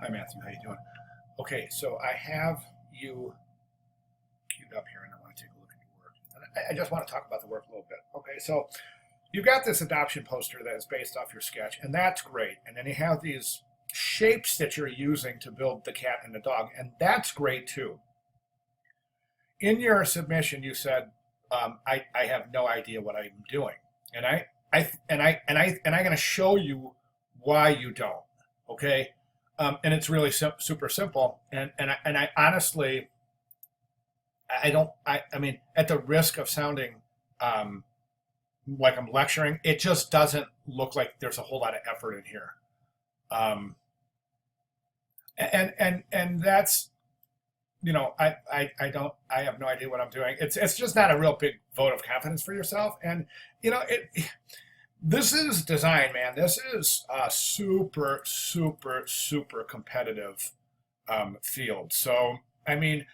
Hi Matthew, how you doing? Okay, so I have you queued up here and I want to take a look at your work. And I just want to talk about the work a little bit. Okay, so you've got this adoption poster that is based off your sketch, and that's great. And then you have these shapes that you're using to build the cat and the dog, and that's great too. In your submission, you said, I have no idea what I'm doing. And I'm going to show you why you don't. Okay. And it's really super simple. And I honestly, I don't, I mean, at the risk of sounding like I'm lecturing, it just doesn't look like there's a whole lot of effort in here. Um, and that's, I have no idea what I'm doing. It's just not a real big vote of confidence for yourself. And, this is design, man. This is a super competitive field. So, I mean,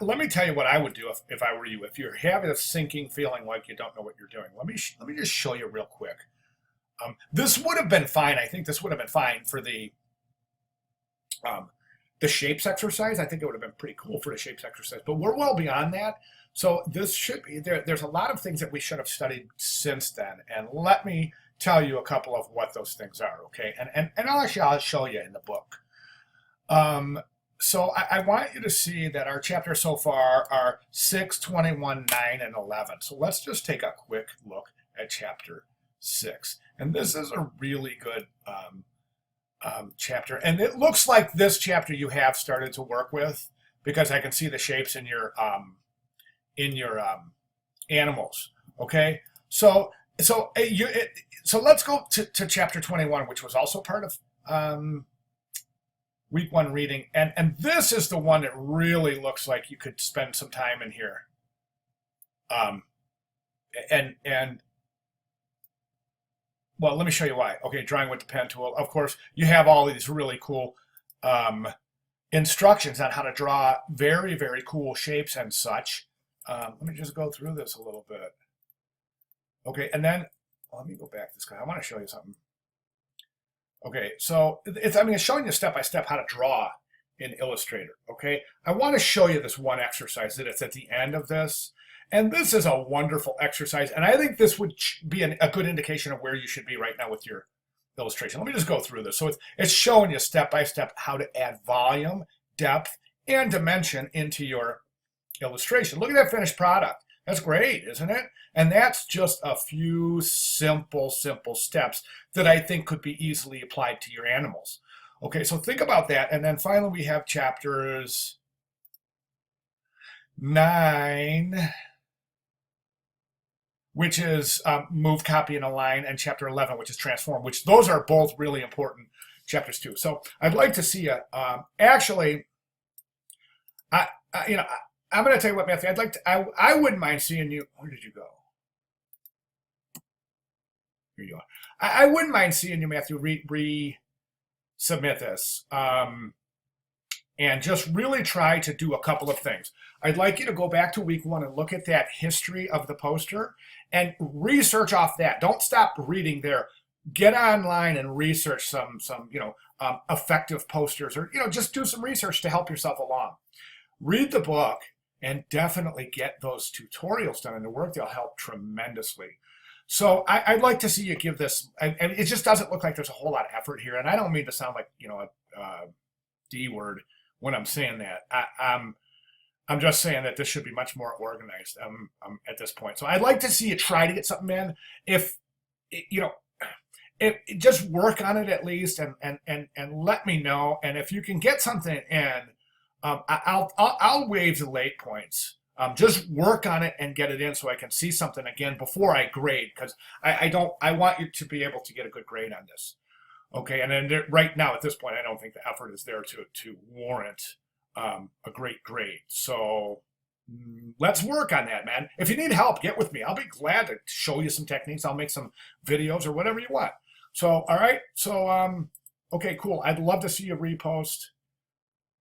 let me tell you what I would do if I were you. If you're having a sinking feeling like you don't know what you're doing, let me just show you real quick. This would have been fine. I think this would have been fine for the shapes exercise. I think it would have been pretty cool for the shapes exercise, but we're well beyond that. So this should be there. There's a lot of things that we should have studied since then. And let me tell you a couple of what those things are. Okay. And I'll show you in the book. So I want you to see that our chapters so far are 6, 21, 9, and 11. So let's just take a quick look at chapter 6. And this is a really good chapter. And it looks like this chapter you have started to work with because I can see the shapes in your animals. Okay. So let's go to chapter 21, which was also part of week 1 reading. And this is the one that really looks like you could spend some time in here. And well, let me show you why. Okay, drawing with the pen tool. Of course, you have all these really cool instructions on how to draw very cool shapes and such. Let me just go through this a little bit. Okay, and then let me go back this guy. I want to show you something. Okay, so it's showing you step by step how to draw in Illustrator. Okay, I want to show you this one exercise that it's at the end of this. And this is a wonderful exercise. And I think this would be a good indication of where you should be right now with your illustration. Let me just go through this. So it's showing you step by step how to add volume, depth, and dimension into your illustration. Look at that finished product. That's great, isn't it? And that's just a few simple steps that I think could be easily applied to your animals. Okay, so think about that. And then finally we have chapters 9, which is move, copy, and align, and chapter 11, which is transform, which those are both really important chapters too. So I'd like to see you. Actually, I'm going to tell you what, Matthew. I wouldn't mind seeing you. Where did you go? Here you are. I wouldn't mind seeing you, Matthew, resubmit this. And just really try to do a couple of things. I'd like you to go back to week 1 and look at that history of the poster and research off that. Don't stop reading there. Get online and research some effective posters, or just do some research to help yourself along. Read the book and definitely get those tutorials done in the work. They'll help tremendously. So I'd like to see you give this, and it just doesn't look like there's a whole lot of effort here. And I don't mean to sound like a D word when I'm saying that. I'm just saying that this should be much more organized at this point. So I'd like to see you try to get something in. If just work on it at least, and let me know. And if you can get something in, I'll waive the late points. Just work on it and get it in so I can see something again before I grade, because I want you to be able to get a good grade on this. Okay, and then right now at this point, I don't think the effort is there to warrant a great grade. So let's work on that, man. If you need help, get with me. I'll be glad to show you some techniques. I'll make some videos or whatever you want. So, all right. So, okay, cool. I'd love to see you repost.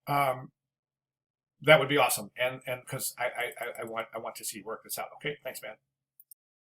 That would be awesome. And because I want to see you work this out. Okay, thanks, man.